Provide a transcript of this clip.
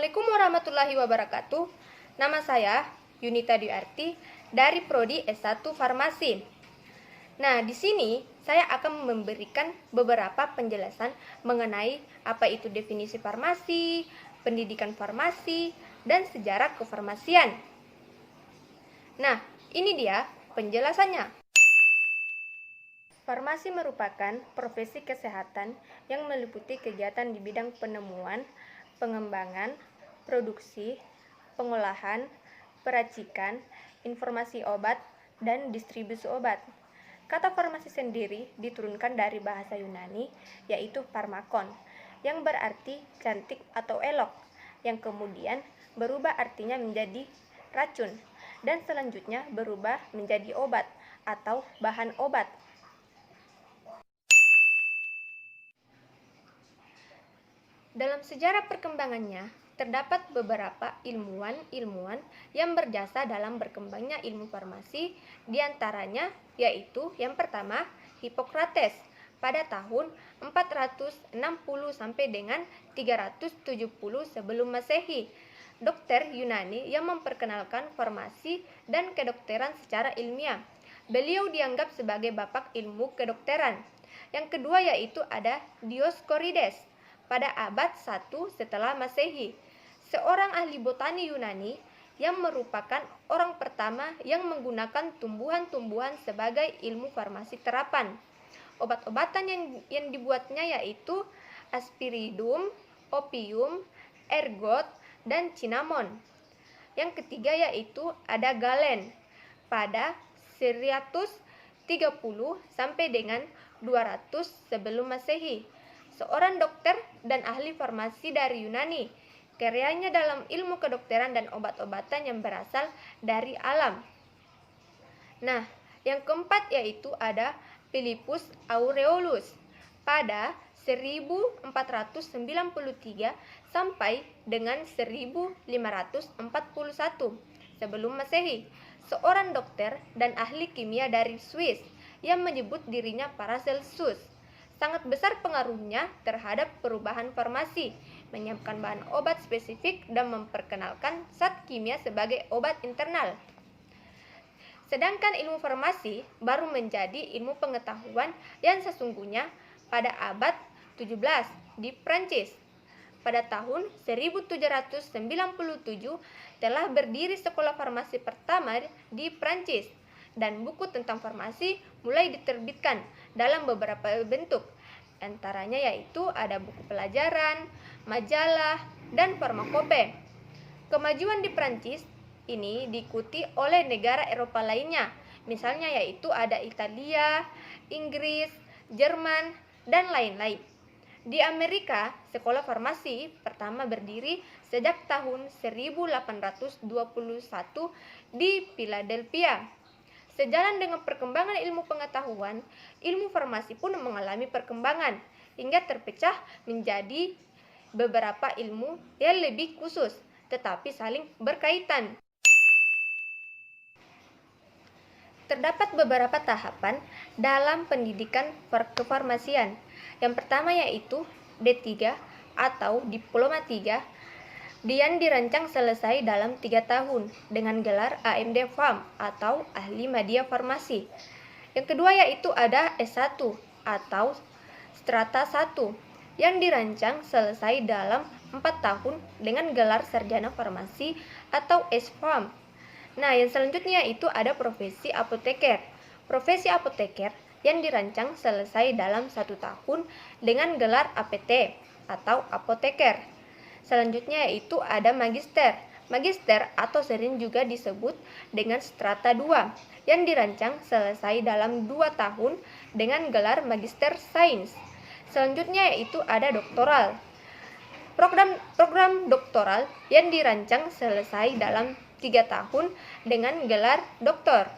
Assalamualaikum warahmatullahi wabarakatuh. Nama saya Yunita Dwi dari Prodi S1 Farmasi. Nah, di sini saya akan memberikan beberapa penjelasan mengenai apa itu definisi farmasi, pendidikan farmasi, dan sejarah kefarmasian. Nah, ini dia penjelasannya. Farmasi merupakan profesi kesehatan yang meliputi kegiatan di bidang penemuan, pengembangan, produksi, pengolahan, peracikan, informasi obat, dan distribusi obat. Kata farmasi sendiri diturunkan dari bahasa Yunani, yaitu pharmakon, yang berarti cantik atau elok, yang kemudian berubah artinya menjadi racun, dan selanjutnya berubah menjadi obat atau bahan obat. Dalam sejarah perkembangannya, terdapat beberapa ilmuwan yang berjasa dalam berkembangnya ilmu farmasi, diantaranya yaitu yang pertama Hippocrates pada tahun 460 sampai dengan 370 sebelum Masehi, dokter Yunani yang memperkenalkan farmasi dan kedokteran secara ilmiah. Beliau dianggap sebagai bapak ilmu kedokteran. Yang kedua yaitu ada Dioscorides pada abad 1 setelah Masehi, seorang ahli botani Yunani yang merupakan orang pertama yang menggunakan tumbuhan-tumbuhan sebagai ilmu farmasi terapan. Obat-obatan yang dibuatnya yaitu aspiridum, opium, ergot, dan cinnamon. Yang ketiga yaitu ada Galen pada 130 sampai dengan 200 sebelum Masehi, seorang dokter dan ahli farmasi dari Yunani. Karyanya dalam ilmu kedokteran dan obat-obatan yang berasal dari alam. Nah, yang keempat yaitu ada Philippus Aureolus pada 1493 sampai dengan 1541 sebelum Masehi, seorang dokter dan ahli kimia dari Swiss yang menyebut dirinya Paracelsus. Sangat besar pengaruhnya terhadap perubahan farmasi, menyiapkan bahan obat spesifik dan memperkenalkan zat kimia sebagai obat internal. Sedangkan ilmu farmasi baru menjadi ilmu pengetahuan yang sesungguhnya pada abad 17 di Prancis. Pada tahun 1797 telah berdiri sekolah farmasi pertama di Prancis, dan buku tentang farmasi mulai diterbitkan dalam beberapa bentuk. Antaranya yaitu ada buku pelajaran, majalah, dan farmakope. Kemajuan di Prancis ini diikuti oleh negara Eropa lainnya, misalnya yaitu ada Italia, Inggris, Jerman, dan lain-lain. Di Amerika, sekolah farmasi pertama berdiri sejak tahun 1821 di Philadelphia. Sejalan dengan perkembangan ilmu pengetahuan, ilmu farmasi pun mengalami perkembangan hingga terpecah menjadi beberapa ilmu yang lebih khusus, tetapi saling berkaitan. Terdapat beberapa tahapan dalam pendidikan kefarmasian. Yang pertama yaitu D3 atau Diploma 3, yang dirancang selesai dalam 3 tahun dengan gelar AMD Pharm atau Ahli Media Farmasi. Yang kedua yaitu ada S1 atau Strata 1 yang dirancang selesai dalam 4 tahun dengan gelar Sarjana Farmasi atau S-Pharm. Nah, yang selanjutnya itu ada profesi apoteker. Profesi apoteker yang dirancang selesai dalam 1 tahun dengan gelar APT atau apoteker. Selanjutnya yaitu ada magister. Magister atau sering juga disebut dengan strata 2 yang dirancang selesai dalam 2 tahun dengan gelar magister sains. Selanjutnya yaitu ada doktoral. Program doktoral yang dirancang selesai dalam 3 tahun dengan gelar doktor.